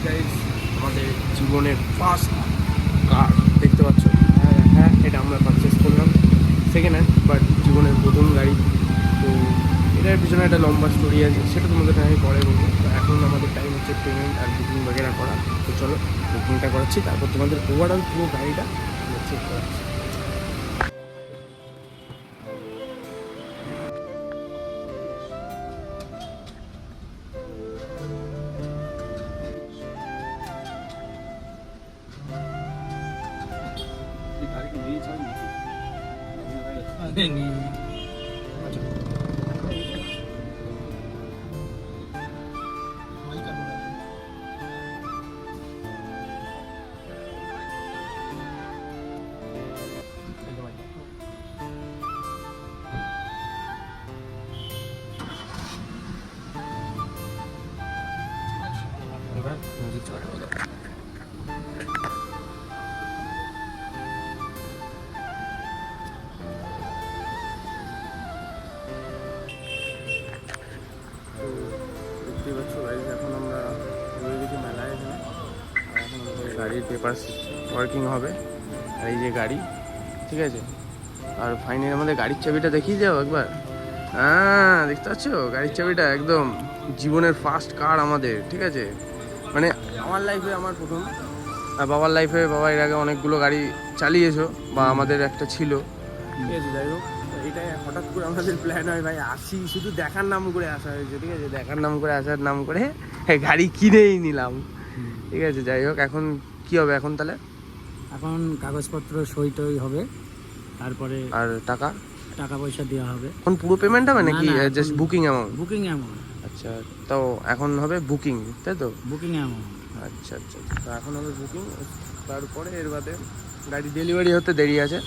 Guys আমাদের জীবনের first কার দেখতে পাচ্ছ। হ্যাঁ, এটা আমরা পারচেস করলাম সেকেন্ড হ্যান্ড, বাট জীবনের প্রথম গাড়ি। তো এটার পিছনে একটা লম্বা স্টোরি আছে, সেটা তোমাদের আমি পরে বলবো। তো এখন আমাদের টাইম হচ্ছে পেমেন্ট আর বুকিং বগেরা করা। তো চলো বুকিংটা করাচ্ছি, তারপর তোমাদের ওভারঅল পুরো গাড়িটা চেক করাচ্ছি। দেখতেই পাচ্ছ গাড়ি, এখন আমরা রয়ে গেছি মেলায় এখানে। আর এখন আমাদের গাড়ির পেপার ওয়ার্কিং হবে। আর এই যে গাড়ি, ঠিক আছে। আর ফাইনালি আমাদের গাড়ির চাবিটা দেখিয়ে যাও একবার। হ্যাঁ, দেখতে পাচ্ছ গাড়ির চাবিটা, একদম জীবনের ফার্স্ট কার আমাদের, ঠিক আছে। মানে আমার লাইফে আমার প্রথম, আর বাবার লাইফে বাবা এর আগে অনেকগুলো গাড়ি চালিয়েছো, বা আমাদের একটা ছিল, ঠিক আছে। যাই হোক, এটাই হঠাৎ করে আমাদের প্ল্যান হয় ভাই আসি, শুধু দেখার নাম করে আসা হয়েছে, ঠিক আছে। দেখার নাম করে আসার নাম করে গাড়ি কিনেই নিলাম, ঠিক আছে। যাই হোক, এখন কি হবে এখন তাহলে? এখন কাগজপত্র সই টই হবে, তারপরে আর টাকা টাকা পয়সা দেওয়া হবে। এখন পুরো পেমেন্ট হবে নাকি না, just booking amount? Booking amount. আচ্ছা, তো এখন হবে বুকিং, তাই তো? Booking amount. আচ্ছা আচ্ছা, তো এখন হবে বুকিং, তারপরে এর বাদে গাড়ি ডেলিভারি হতে দেরি আছে।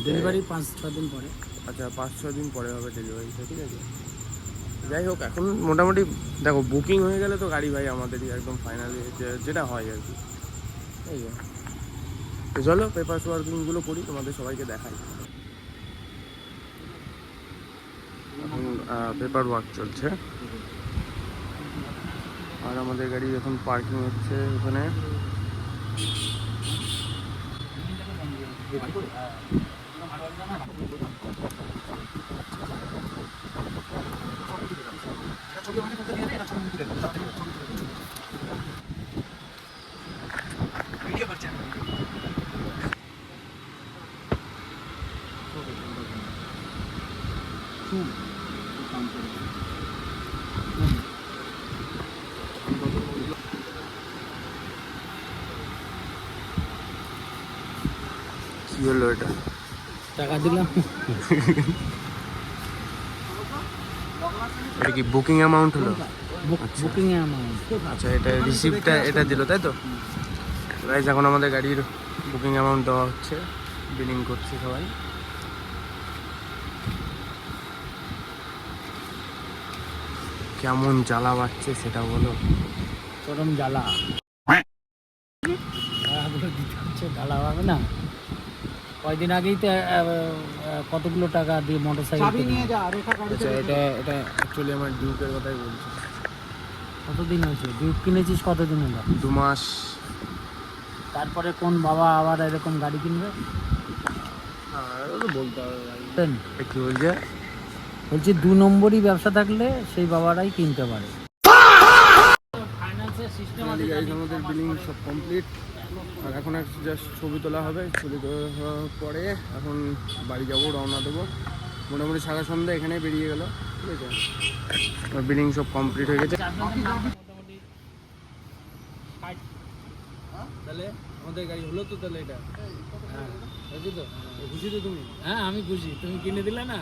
ডেলিভারি 5-6 দিন পরে। আচ্ছা, 5-6 দিন পরে হবে ডেলিভারিটা, ঠিক আছে। যাই হোক, এখন মোটামুটি দেখো বুকিং হয়ে গেলে তো গাড়ি ভাই আমাদেরই একদম ফাইনালি, যেটা হয় আর কি। এই যে, তো চলো পেপারস ওয়ার্কিংগুলো করি, তোমাদের সবাইকে দেখাই। এখন পেপার ওয়ার্ক চলছে, আর আমাদের গাড়ি এখন পার্কিং হচ্ছে ওখানে। কি হলো এটা? টাকা দিলাম। এটা কি বুকিং অ্যামাউন্ট হলো? Booking amount. আচ্ছা, এটা রিসিপ্টটা এটা দিল, তাই তো? গাইস, এখন আমাদের গাড়ির বুকিং অ্যামাউন্ট দেওয়া হচ্ছে, বিলিং করছে সবাই। কেমন জ্বালা বাড়ছে সেটা বলো। চরম জ্বালা। জ্বালা হবে না? কয়দিন আগেই তো কতগুলো টাকা দিয়ে মোটরসাইকেল নিয়ে যা। আচ্ছা, এটা অ্যাকচুয়ালি আমার ডিউকের কথাই বলছি। কতদিন হয়েছে ডিউক কিনেছিস? কতদিন হলো? 2 মাস। তারপরে কোন বাবা আবার এরকম গাড়ি কিনবে? বলতে হবে কি বলছে, বলছি 2 নম্বরই ব্যবসা থাকলে সেই বাবারাই কিনতে পারে। আমাদের বিলিং সব কমপ্লিট, আর এখন জাস্ট ছবি তোলা হবে। ছবি তোলার পরে এখন বাড়ি যাবো, রওনা দেবো। মোটামুটি সারা সন্ধ্যা এখানে বেরিয়ে গেল, ঠিক আছে। বিলিং সব কমপ্লিট হয়ে গেছে। তাহলে আমাদের গাড়ি হলো তো, তাহলে এটা হ্যাঁ বুঝি তো, খুশি তো তুমি? হ্যাঁ, আমি খুশি। তুমি কিনে দিলে না?